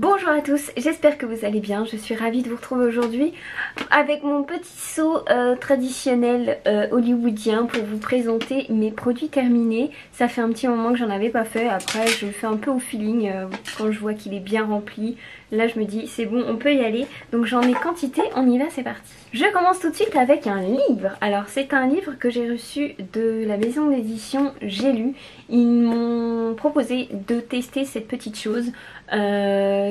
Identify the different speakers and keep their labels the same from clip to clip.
Speaker 1: Bonjour à tous, j'espère que vous allez bien. Je suis ravie de vous retrouver aujourd'hui avec mon petit saut traditionnel hollywoodien pour vous présenter mes produits terminés. Ça fait un petit moment que j'en avais pas fait, après je le fais un peu au feeling quand je vois qu'il est bien rempli. Là je me dis c'est bon, on peut y aller. Donc j'en ai quantité, on y va, c'est parti. Je commence tout de suite avec un livre. Alors c'est un livre que j'ai reçu de la maison d'édition J'ai lu. Ils m'ont proposé de tester cette petite chose.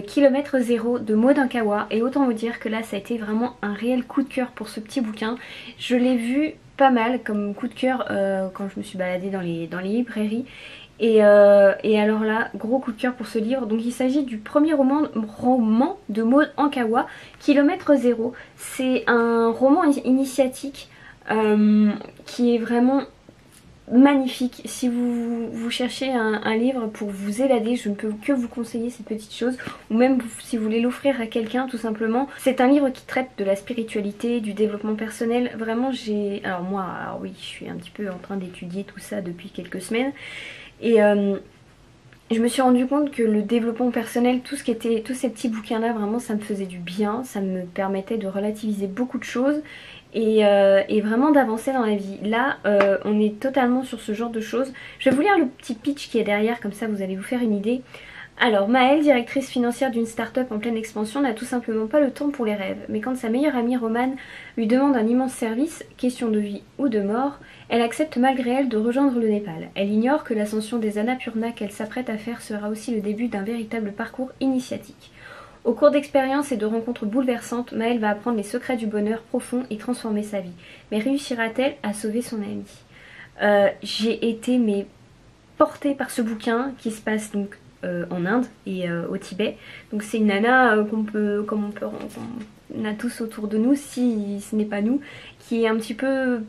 Speaker 1: Kilomètre zéro de Maud Ankawa, et autant vous dire que là ça a été vraiment un réel coup de cœur pour ce petit bouquin. Je l'ai vu pas mal comme coup de cœur quand je me suis baladée dans les librairies. Et alors là, gros coup de cœur pour ce livre. Donc il s'agit du premier roman de Maud Ankawa, Kilomètre zéro. C'est un roman initiatique qui est vraiment magnifique. Si vous cherchez un livre pour vous évader, je ne peux que vous conseiller cette petite chose, ou même si vous voulez l'offrir à quelqu'un tout simplement. C'est un livre qui traite de la spiritualité, du développement personnel. Vraiment alors oui, je suis un petit peu en train d'étudier tout ça depuis quelques semaines, et je me suis rendu compte que le développement personnel, tous ces petits bouquins là, vraiment ça me faisait du bien, ça me permettait de relativiser beaucoup de choses et vraiment d'avancer dans la vie. Là on est totalement sur ce genre de choses. Je vais vous lire le petit pitch qui est derrière, comme ça vous allez vous faire une idée. Alors Maëlle, directrice financière d'une start-up en pleine expansion, n'a tout simplement pas le temps pour les rêves. Mais quand sa meilleure amie Romane lui demande un immense service, question de vie ou de mort, elle accepte malgré elle de rejoindre le Népal. Elle ignore que l'ascension des Annapurna qu'elle s'apprête à faire sera aussi le début d'un véritable parcours initiatique. Au cours d'expériences et de rencontres bouleversantes, Maëlle va apprendre les secrets du bonheur profond et transformer sa vie. Mais réussira-t-elle à sauver son amie? J'ai été portée par ce bouquin qui se passe donc en Inde et au Tibet. Donc c'est une nana comme on a tous autour de nous, si ce n'est pas nous, qui est un petit peu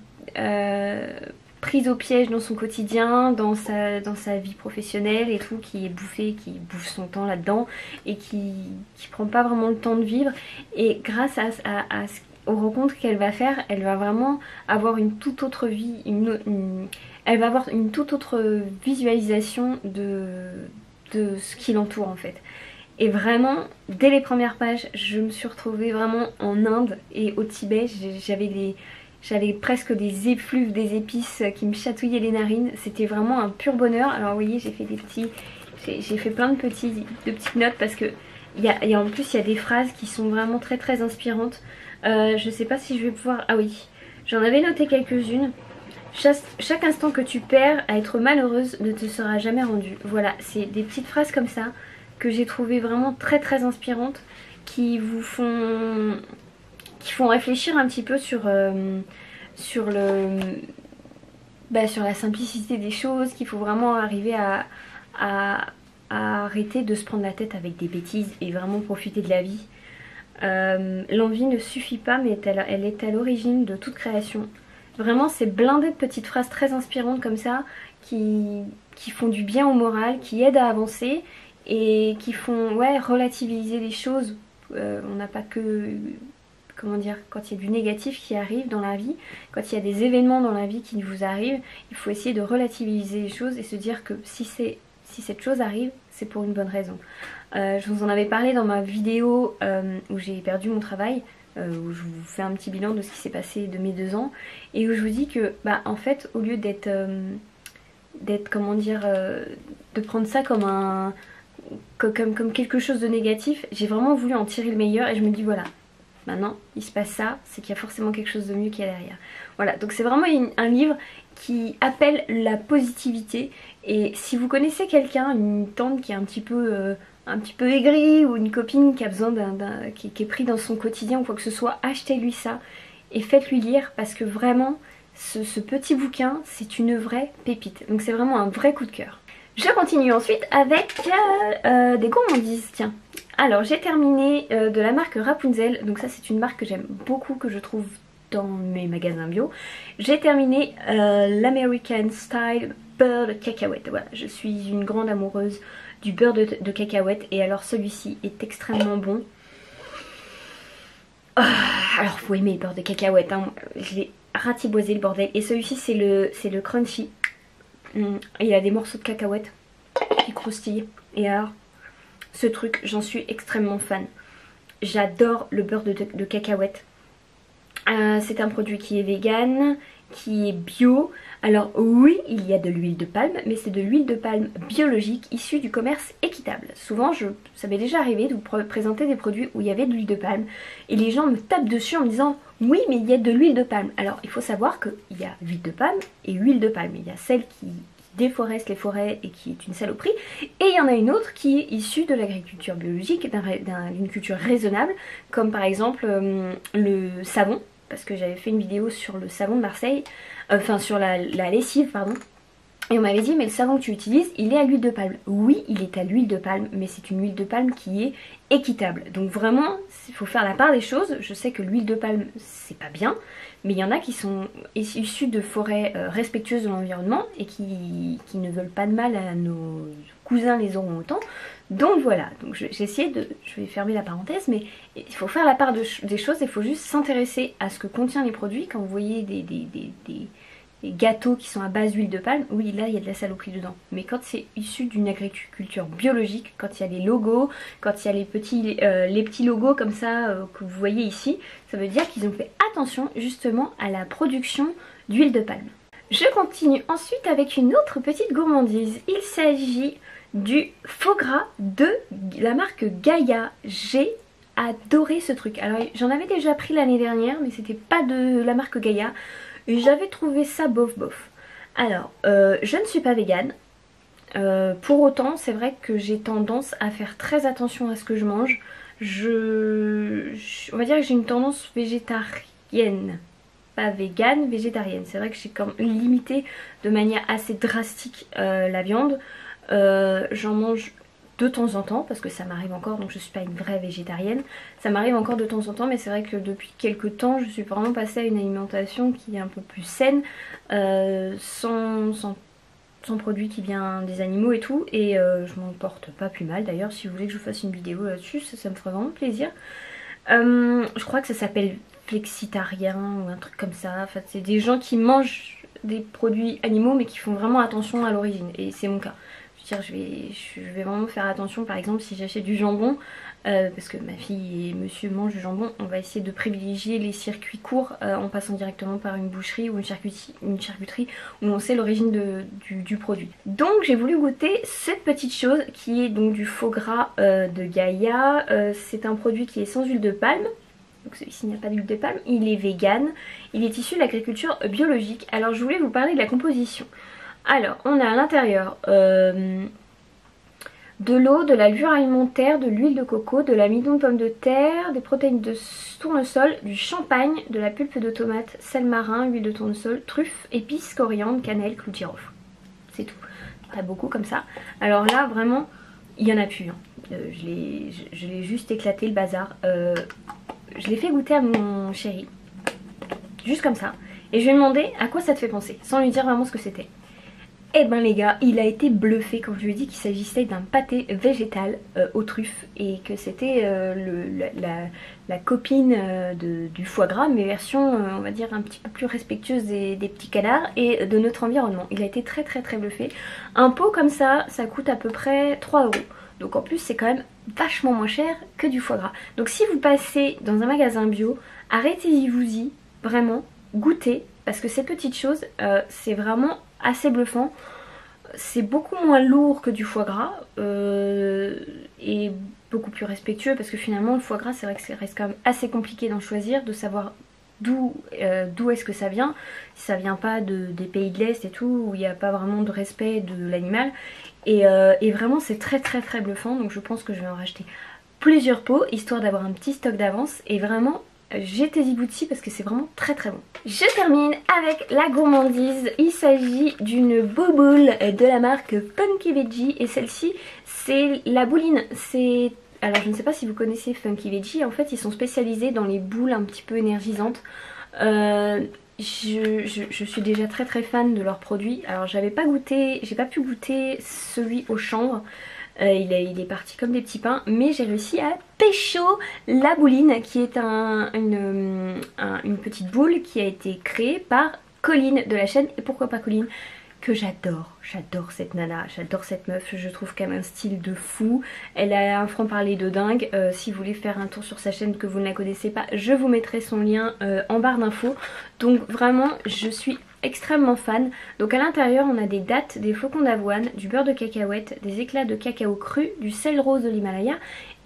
Speaker 1: prise au piège dans son quotidien, dans sa vie professionnelle et tout, qui bouffe son temps là-dedans et qui prend pas vraiment le temps de vivre. Et grâce aux rencontres qu'elle va faire, elle va vraiment avoir une toute autre vie, elle va avoir une toute autre visualisation de ce qui l'entoure en fait. Et vraiment, dès les premières pages, je me suis retrouvée vraiment en Inde et au Tibet. J'avais presque des effluves, des épices qui me chatouillaient les narines. C'était vraiment un pur bonheur. Alors vous voyez, j'ai fait plein de petites notes parce que en plus il y a des phrases qui sont vraiment très très inspirantes. Je sais pas si je vais pouvoir... Ah oui, j'en avais noté quelques-unes. Chaque instant que tu perds à être malheureuse ne te sera jamais rendu. Voilà, c'est des petites phrases comme ça que j'ai trouvé vraiment très très inspirantes, qui vous font réfléchir un petit peu sur la simplicité des choses, qu'il faut vraiment arriver à arrêter de se prendre la tête avec des bêtises et vraiment profiter de la vie. L'envie ne suffit pas, mais elle est à l'origine de toute création. Vraiment c'est blindé de petites phrases très inspirantes comme ça qui font du bien au moral, qui aident à avancer et qui font relativiser les choses. On n'a pas que... Comment dire, quand il y a du négatif qui arrive dans la vie, quand il y a des événements dans la vie qui vous arrivent, il faut essayer de relativiser les choses et se dire que si cette chose arrive, c'est pour une bonne raison. Je vous en avais parlé dans ma vidéo où j'ai perdu mon travail, où je vous fais un petit bilan de ce qui s'est passé de mes 2 ans et où je vous dis que en fait au lieu d'être comment dire, de prendre ça comme quelque chose de négatif, j'ai vraiment voulu en tirer le meilleur et je me dis voilà, maintenant il se passe ça, c'est qu'il y a forcément quelque chose de mieux qui est derrière. Voilà, donc c'est vraiment un livre qui appelle la positivité. Et si vous connaissez quelqu'un, une tante qui est un petit peu aigrie, ou une copine qui a besoin qui est pris dans son quotidien ou quoi que ce soit, achetez-lui ça et faites-lui lire, parce que vraiment ce petit bouquin c'est une vraie pépite. Donc c'est vraiment un vrai coup de cœur. Je continue ensuite avec des gourmandises, tiens. Alors j'ai terminé de la marque Rapunzel, donc ça c'est une marque que j'aime beaucoup, que je trouve dans mes magasins bio. J'ai terminé l'American Style beurre de cacahuète. Voilà, je suis une grande amoureuse du beurre de cacahuète et alors celui-ci est extrêmement bon. Alors faut aimer le beurre de cacahuète, hein. Je l'ai ratiboisé le bordel. Et celui-ci c'est le crunchy. Il y a des morceaux de cacahuète qui croustillent. Et alors ce truc, j'en suis extrêmement fan. J'adore le beurre de cacahuète. C'est un produit qui est vegan, qui est bio. Alors oui, il y a de l'huile de palme, mais c'est de l'huile de palme biologique issue du commerce équitable. Souvent, ça m'est déjà arrivé de vous présenter des produits où il y avait de l'huile de palme et les gens me tapent dessus en me disant oui, mais il y a de l'huile de palme. Alors il faut savoir qu'il y a huile de palme et huile de palme. Il y a celle qui déforeste les forêts et qui est une saloperie, et il y en a une autre qui est issue de l'agriculture biologique, d'une culture raisonnable, comme par exemple le savon, parce que j'avais fait une vidéo sur le savon de Marseille, enfin sur la lessive pardon, et on m'avait dit mais le savon que tu utilises il est à l'huile de palme. Oui, il est à l'huile de palme, mais c'est une huile de palme qui est équitable, donc vraiment il faut faire la part des choses. Je sais que l'huile de palme c'est pas bien, mais il y en a qui sont issus de forêts respectueuses de l'environnement et qui ne veulent pas de mal à nos cousins les orang-outans. Donc voilà, donc j'ai essayé de... Je vais fermer la parenthèse, mais il faut faire la part des choses, il faut juste s'intéresser à ce que contient les produits. Quand vous voyez des gâteaux qui sont à base d'huile de palme, oui là il y a de la saloperie dedans. Mais quand c'est issu d'une agriculture biologique, quand il y a les logos, quand il y a les petits logos comme ça que vous voyez ici, ça veut dire qu'ils ont fait attention justement à la production d'huile de palme. Je continue ensuite avec une autre petite gourmandise. Il s'agit du faux gras de la marque Gaïa. J'ai adoré ce truc. Alors j'en avais déjà pris l'année dernière, mais c'était pas de la marque Gaïa. Et j'avais trouvé ça bof bof. Alors, je ne suis pas végane. Pour autant, c'est vrai que j'ai tendance à faire très attention à ce que je mange. On va dire que j'ai une tendance végétarienne. Pas végane, végétarienne. C'est vrai que j'ai quand même limité de manière assez drastique la viande. J'en mange de temps en temps parce que ça m'arrive encore, donc je suis pas une vraie végétarienne, ça m'arrive encore de temps en temps, mais c'est vrai que depuis quelques temps je suis vraiment passée à une alimentation qui est un peu plus saine, sans produit qui vient des animaux et tout, et je m'en porte pas plus mal. D'ailleurs si vous voulez que je vous fasse une vidéo là-dessus, ça me ferait vraiment plaisir. Je crois que ça s'appelle flexitarien ou un truc comme ça. Enfin, c'est des gens qui mangent des produits animaux mais qui font vraiment attention à l'origine, et c'est mon cas. Je vais vraiment faire attention. Par exemple si j'achète du jambon, parce que ma fille et monsieur mangent du jambon, on va essayer de privilégier les circuits courts en passant directement par une boucherie ou une charcuterie où on sait l'origine du produit. Donc j'ai voulu goûter cette petite chose qui est donc du faux gras de Gaïa. C'est un produit qui est sans huile de palme. Donc celui-ci n'a pas d'huile de palme, il est vegan, il est issu de l'agriculture biologique. Alors je voulais vous parler de la composition. Alors, on a à l'intérieur de l'eau, de la levure alimentaire, de l'huile de coco, de l'amidon de pomme de terre, des protéines de tournesol, du champagne, de la pulpe de tomate, sel marin, huile de tournesol, truffes, épices, coriandre, cannelle, clou de girofle. C'est tout. Pas beaucoup comme ça. Alors là, vraiment, il n'y en a plus. Hein. Je l'ai juste éclaté le bazar. Je l'ai fait goûter à mon chéri. Juste comme ça. Et je lui ai demandé à quoi ça te fait penser, sans lui dire vraiment ce que c'était. Eh ben les gars, il a été bluffé quand je lui ai dit qu'il s'agissait d'un pâté végétal aux truffes et que c'était la copine du foie gras, mais version on va dire un petit peu plus respectueuse des petits canards et de notre environnement. Il a été très bluffé. Un pot comme ça coûte à peu près 3 €. Donc en plus c'est quand même vachement moins cher que du foie gras. Donc si vous passez dans un magasin bio, arrêtez-y-vous-y, vraiment, goûtez, parce que ces petites choses, c'est vraiment assez bluffant. C'est beaucoup moins lourd que du foie gras et beaucoup plus respectueux, parce que finalement le foie gras c'est vrai que ça reste quand même assez compliqué d'en choisir, de savoir d'où est-ce que ça vient, si ça vient pas des pays de l'Est et tout, où il n'y a pas vraiment de respect de l'animal, et vraiment c'est très bluffant. Donc je pense que je vais en racheter plusieurs pots histoire d'avoir un petit stock d'avance, et vraiment jetez-y goûter parce que c'est vraiment très bon. Je termine avec la gourmandise. Il s'agit d'une bouboule de la marque Funky Veggie, et celle-ci c'est la bouline. Alors je ne sais pas si vous connaissez Funky Veggie, en fait ils sont spécialisés dans les boules un petit peu énergisantes. Je suis déjà très fan de leurs produits. Alors j'ai pas pu goûter celui au chanvre. Il est parti comme des petits pains, mais j'ai réussi à pécho la bouline, qui est une petite boule qui a été créée par Colline de la chaîne Et Pourquoi Pas Colline, que j'adore. J'adore cette nana, j'adore cette meuf, je trouve qu'elle a un style de fou. Elle a un franc-parler de dingue. Si vous voulez faire un tour sur sa chaîne que vous ne la connaissez pas, je vous mettrai son lien en barre d'infos. Donc vraiment, je suis extrêmement fan. Donc à l'intérieur, on a des dattes, des flocons d'avoine, du beurre de cacahuète, des éclats de cacao cru, du sel rose de l'Himalaya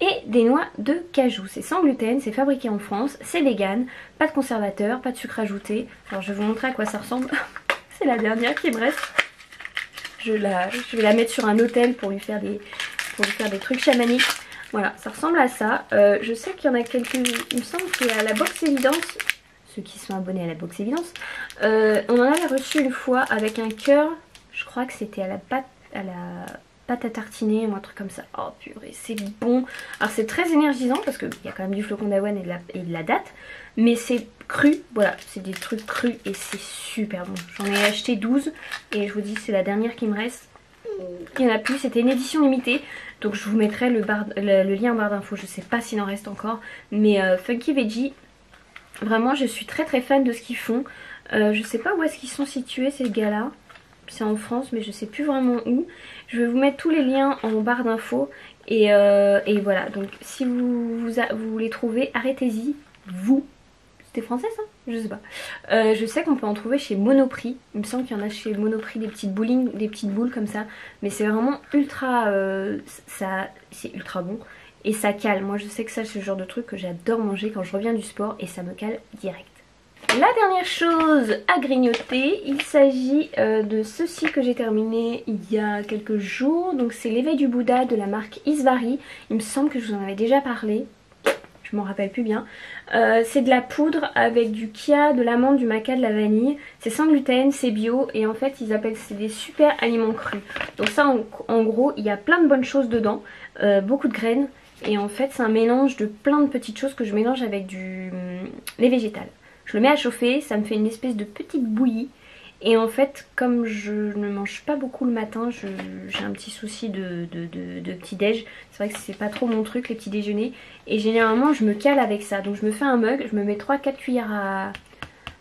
Speaker 1: et des noix de cajou. C'est sans gluten, c'est fabriqué en France, c'est vegan, pas de conservateur, pas de sucre ajouté. Alors je vais vous montrer à quoi ça ressemble. C'est la dernière qui me reste. Je vais la mettre sur un autel pour lui faire des trucs chamaniques. Voilà, ça ressemble à ça. Je sais qu'il y en a quelques... Il me semble qu'à la Box Évidence, ceux qui sont abonnés à la Box Évidence, on en avait reçu une fois avec un cœur. Je crois que c'était à la pâte à tartiner ou un truc comme ça. Oh purée, c'est bon. Alors c'est très énergisant parce qu'il y a quand même du flocon d'avoine et de la date. Mais c'est cru, voilà, c'est des trucs crus et c'est super bon. J'en ai acheté 12 et je vous dis c'est la dernière qui me reste. Il n'y en a plus, c'était une édition limitée. Donc je vous mettrai le lien en barre d'infos. Je sais pas s'il en reste encore. Mais Funky Veggie, vraiment je suis très très fan de ce qu'ils font. Je sais pas où est-ce qu'ils sont situés ces gars-là. C'est en France mais je sais plus vraiment où. Je vais vous mettre tous les liens en barre d'infos. Et voilà, donc si vous les trouvez, arrêtez-y. Vous. C'était français ça? Je sais pas. Je sais qu'on peut en trouver chez Monoprix. Il me semble qu'il y en a chez Monoprix des petites boules comme ça. Mais c'est vraiment ultra... c'est ultra bon. Et ça cale. Moi je sais que ça c'est le genre de truc que j'adore manger quand je reviens du sport. Et ça me cale direct. La dernière chose à grignoter, il s'agit de ceci que j'ai terminé il y a quelques jours. Donc c'est l'éveil du Bouddha de la marque Isvari. Il me semble que je vous en avais déjà parlé. Je m'en rappelle plus bien. C'est de la poudre avec du chia, de l'amande, du maca, de la vanille. C'est sans gluten, c'est bio et en fait ils appellent c'est des super aliments crus. Donc ça en gros il y a plein de bonnes choses dedans, beaucoup de graines et en fait c'est un mélange de plein de petites choses que je mélange avec les végétales. Je le mets à chauffer, ça me fait une espèce de petite bouillie. Et en fait, comme je ne mange pas beaucoup le matin, j'ai un petit souci de petit déj. C'est vrai que c'est pas trop mon truc les petits déjeuners. Et généralement je me cale avec ça. Donc je me fais un mug, je me mets 3-4 cuillères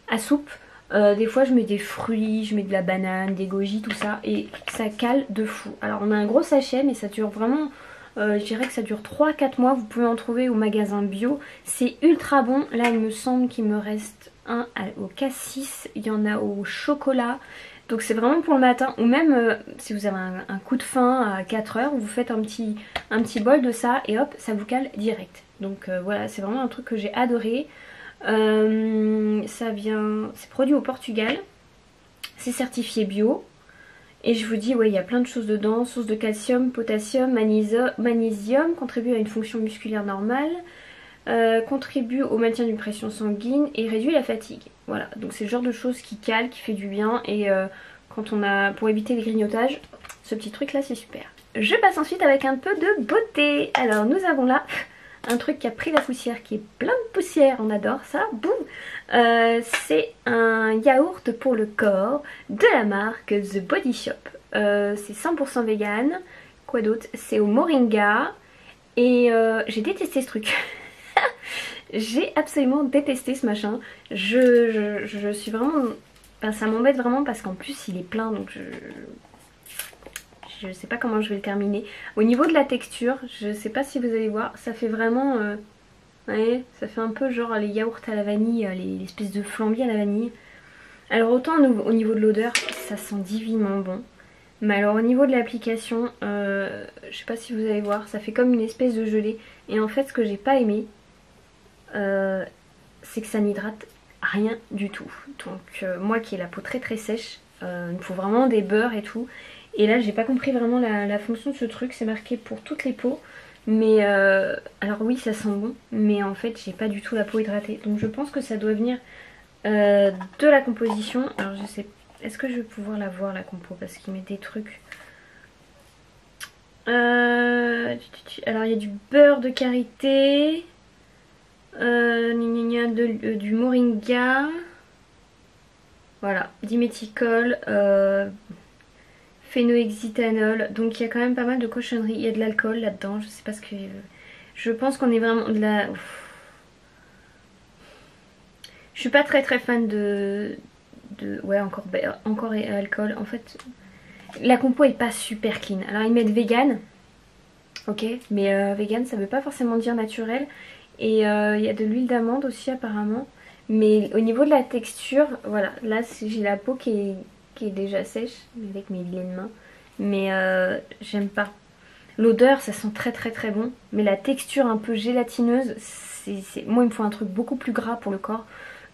Speaker 1: à soupe. Des fois je mets des fruits, je mets de la banane, des goji, tout ça. Et ça cale de fou. Alors on a un gros sachet mais ça dure vraiment... je dirais que ça dure 3-4 mois. Vous pouvez en trouver au magasin bio. C'est ultra bon. Là il me semble qu'il me reste un au cassis. Il y en a au chocolat. Donc c'est vraiment pour le matin. Ou même si vous avez un coup de faim à 4 heures, vous faites un petit bol de ça et hop ça vous cale direct. Donc voilà, c'est vraiment un truc que j'ai adoré. C'est produit au Portugal. C'est certifié bio. Et je vous dis, ouais, il y a plein de choses dedans. Source de calcium, potassium, magnésium, contribue à une fonction musculaire normale, contribue au maintien d'une pression sanguine et réduit la fatigue. Voilà, donc c'est le genre de choses qui cale, qui fait du bien. Et pour éviter le grignotage, ce petit truc là c'est super. Je passe ensuite avec un peu de beauté. Alors nous avons là un truc qui a pris la poussière, qui est plein de poussière, on adore ça, boum. C'est un yaourt pour le corps de la marque The Body Shop. C'est 100% vegan. Quoi d'autre? C'est au moringa. Et j'ai détesté ce truc. J'ai absolument détesté ce machin. Je suis vraiment... Enfin, ça m'embête vraiment parce qu'en plus il est plein, donc je sais pas comment je vais le terminer. Au niveau de la texture, je sais pas si vous allez voir, ça fait vraiment... ouais, ça fait un peu genre les yaourts à la vanille, les espèces de flambis à la vanille. Alors autant au niveau de l'odeur, ça sent divinement bon. Mais alors au niveau de l'application, je sais pas si vous allez voir, ça fait comme une espèce de gelée. Et en fait ce que j'ai pas aimé, c'est que ça n'hydrate rien du tout. Donc moi qui ai la peau très très sèche, il me faut vraiment des beurres et tout. Et là j'ai pas compris vraiment la fonction de ce truc, c'est marqué pour toutes les peaux. Mais alors oui ça sent bon, mais en fait j'ai pas du tout la peau hydratée. Donc je pense que ça doit venir de la composition. Alors je sais, est-ce que je vais pouvoir la voir la compo? Parce qu'il met des trucs. Alors il y a du beurre de karité, du moringa, voilà, diméthicol, phénohexytanol. Donc il y a quand même pas mal de cochonneries. Il y a de l'alcool là-dedans, je sais pas ce que... Je pense qu'on est vraiment de la... Je suis pas très fan de de... Ouais, encore alcool. En fait, la compo est pas super clean. Alors ils mettent vegan, ok, mais vegan ça veut pas forcément dire naturel. Et il y a de l'huile d'amande aussi apparemment. Mais au niveau de la texture, voilà, là j'ai la peau qui est déjà sèche avec mes laines mains. Mais j'aime pas. L'odeur, ça sent très très très bon. Mais la texture un peu gélatineuse, moi il me faut un truc beaucoup plus gras pour le corps.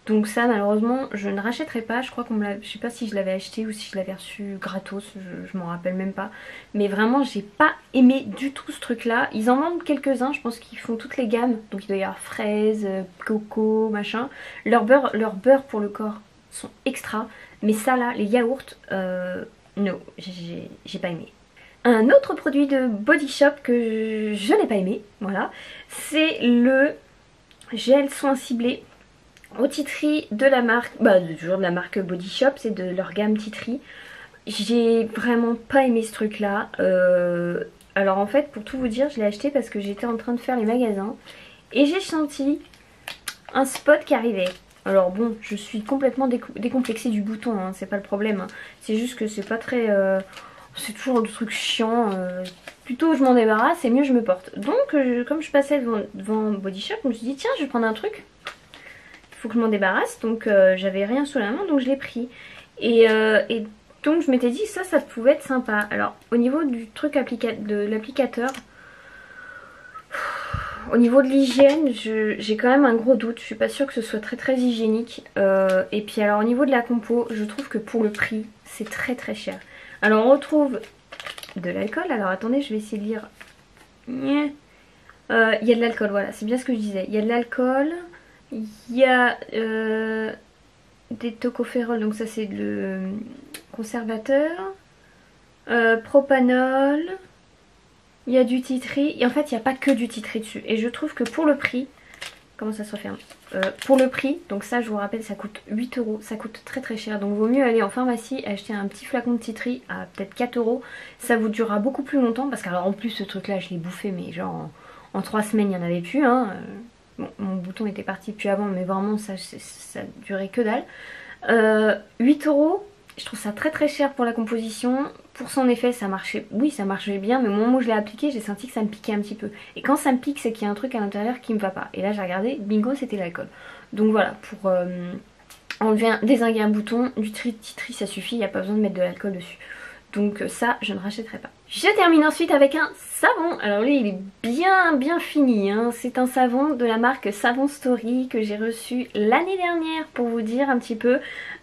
Speaker 1: Donc ça malheureusement je ne rachèterai pas. Je crois qu'on me l'a... Je sais pas si je l'avais acheté ou si je l'avais reçu gratos, je m'en rappelle même pas. Mais vraiment j'ai pas aimé du tout ce truc là. Ils en vendent quelques-uns, je pense qu'ils font toutes les gammes. Donc il doit y avoir fraises, coco, machin. Leur beurre pour le corps sont extra. Mais ça là, les yaourts, non, j'ai pas aimé. Un autre produit de Body Shop que je n'ai pas aimé, voilà, c'est le gel soin ciblé au Tea Tree de la marque, toujours de la marque Body Shop, c'est de leur gamme Tea Tree. J'ai vraiment pas aimé ce truc là. Alors en fait, pour tout vous dire, je l'ai acheté parce que j'étais en train de faire les magasins et j'ai senti un spot qui arrivait. Alors bon, je suis complètement décomplexée du bouton, hein, c'est pas le problème, hein. C'est juste que c'est pas très... c'est toujours des trucs chiants. Plus tôt je m'en débarrasse et mieux je me porte. Donc comme je passais devant Body Shop, je me suis dit tiens je vais prendre un truc. Il faut que je m'en débarrasse. Donc j'avais rien sous la main donc je l'ai pris. Et donc je m'étais dit ça pouvait être sympa. Alors au niveau du truc de l'applicateur, au niveau de l'hygiène j'ai quand même un gros doute. Je suis pas sûre que ce soit très très hygiénique. Et puis alors au niveau de la compo, je trouve que pour le prix c'est très très cher. Alors on retrouve de l'alcool, alors attendez je vais essayer de lire. Il y a de l'alcool, voilà, c'est bien ce que je disais. Il y a de l'alcool, il y a des tocophérols, donc ça c'est le conservateur, propanol, il y a du tea tree, et en fait il n'y a pas que du tea tree dessus. Et je trouve que pour le prix, comment ça se referme, pour le prix, donc ça je vous rappelle ça coûte 8 €, ça coûte très très cher. Donc vaut mieux aller en pharmacie acheter un petit flacon de tea tree à peut-être 4 €. Ça vous durera beaucoup plus longtemps parce qu'alors en plus ce truc là je l'ai bouffé mais genre en 3 semaines il n'y en avait plus hein. Bon, mon bouton était parti depuis avant mais vraiment ça durait que dalle. 8 €, je trouve ça très très cher pour la composition. Pour son effet ça marchait, oui ça marchait bien, mais au moment où je l'ai appliqué j'ai senti que ça me piquait un petit peu. Et quand ça me pique c'est qu'il y a un truc à l'intérieur qui me va pas. Et là j'ai regardé, bingo c'était l'alcool. Donc voilà, pour dézinguer un bouton, du tea tree ça suffit, il n'y a pas besoin de mettre de l'alcool dessus. Donc ça je ne rachèterai pas. Je termine ensuite avec un savon. Alors lui il est bien fini hein. C'est un savon de la marque Savon Story que j'ai reçu l'année dernière pour vous dire un petit peu.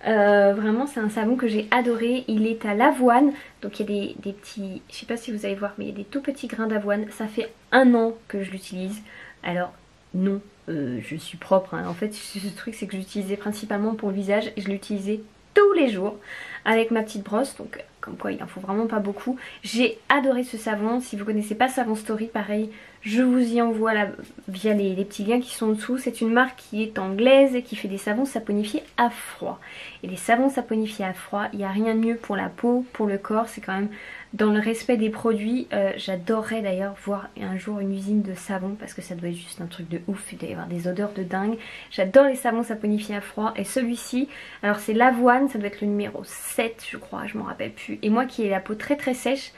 Speaker 1: Vraiment c'est un savon que j'ai adoré. Il est à l'avoine. Donc il y a des petits, je sais pas si vous allez voir mais il y a des tout petits grains d'avoine. Ça fait 1 an que je l'utilise. Alors non, je suis propre hein. En fait ce truc c'est que j'utilisais principalement pour le visage. Et je l'utilisais tous les jours avec ma petite brosse, donc comme quoi il en faut vraiment pas beaucoup. J'ai adoré ce savon. Si vous connaissez pas Savon Story, pareil je vous y envoie là, via les petits liens qui sont en dessous. C'est une marque qui est anglaise et qui fait des savons saponifiés à froid. Et les savons saponifiés à froid, il n'y a rien de mieux pour la peau, pour le corps. C'est quand même dans le respect des produits. J'adorerais d'ailleurs voir un jour une usine de savon parce que ça doit être juste un truc de ouf. Il doit y avoir des odeurs de dingue. J'adore les savons saponifiés à froid. Et celui-ci, alors c'est l'avoine, ça doit être le numéro 7 je crois, je m'en rappelle plus. Et moi qui ai la peau très très sèche,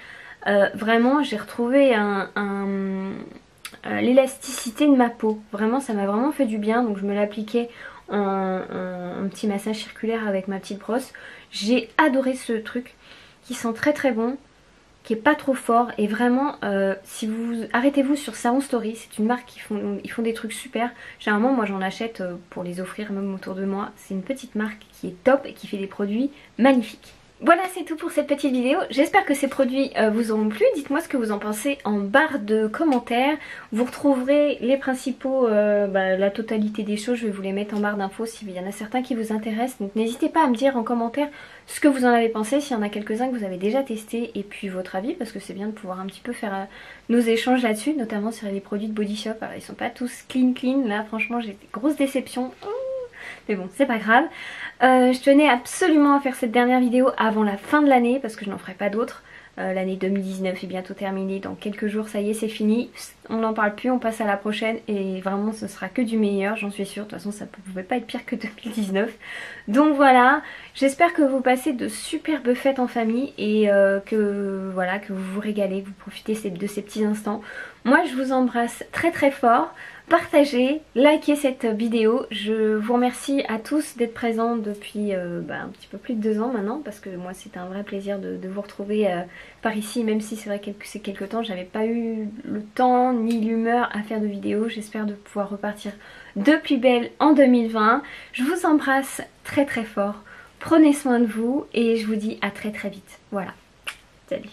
Speaker 1: vraiment j'ai retrouvé l'élasticité de ma peau. Vraiment ça m'a vraiment fait du bien. Donc je me l'appliquais en petit massage circulaire avec ma petite brosse. J'ai adoré ce truc qui sent très très bon, qui est pas trop fort. Et vraiment si vous arrêtez-vous sur Savon Story, c'est une marque ils font des trucs super. Généralement moi j'en achète pour les offrir même autour de moi. C'est une petite marque qui est top et qui fait des produits magnifiques. Voilà c'est tout pour cette petite vidéo, j'espère que ces produits vous auront plu, dites-moi ce que vous en pensez en barre de commentaires. Vous retrouverez les principaux, la totalité des choses, je vais vous les mettre en barre d'infos s'il y en a certains qui vous intéressent. Donc n'hésitez pas à me dire en commentaire ce que vous en avez pensé, s'il y en a quelques-uns que vous avez déjà testé et puis votre avis, parce que c'est bien de pouvoir un petit peu faire nos échanges là-dessus, notamment sur les produits de Body Shop. Alors ils sont pas tous clean là franchement j'ai des grosses déceptions. Mais bon, c'est pas grave. Je tenais absolument à faire cette dernière vidéo avant la fin de l'année parce que je n'en ferai pas d'autres. L'année 2019 est bientôt terminée, dans quelques jours ça y est c'est fini, on n'en parle plus, on passe à la prochaine et vraiment ce sera que du meilleur, j'en suis sûre, de toute façon ça ne pouvait pas être pire que 2019. Donc voilà, j'espère que vous passez de superbes fêtes en famille et que voilà, que vous vous régalez, que vous profitez de ces petits instants. Moi je vous embrasse très très fort. Partagez, likez cette vidéo, je vous remercie à tous d'être présents depuis un petit peu plus de 2 ans maintenant parce que moi c'était un vrai plaisir de vous retrouver par ici, même si c'est vrai que ces quelques temps j'avais pas eu le temps ni l'humeur à faire de vidéos. J'espère de pouvoir repartir de plus belle en 2020. Je vous embrasse très très fort, prenez soin de vous et je vous dis à très très vite. Voilà, salut.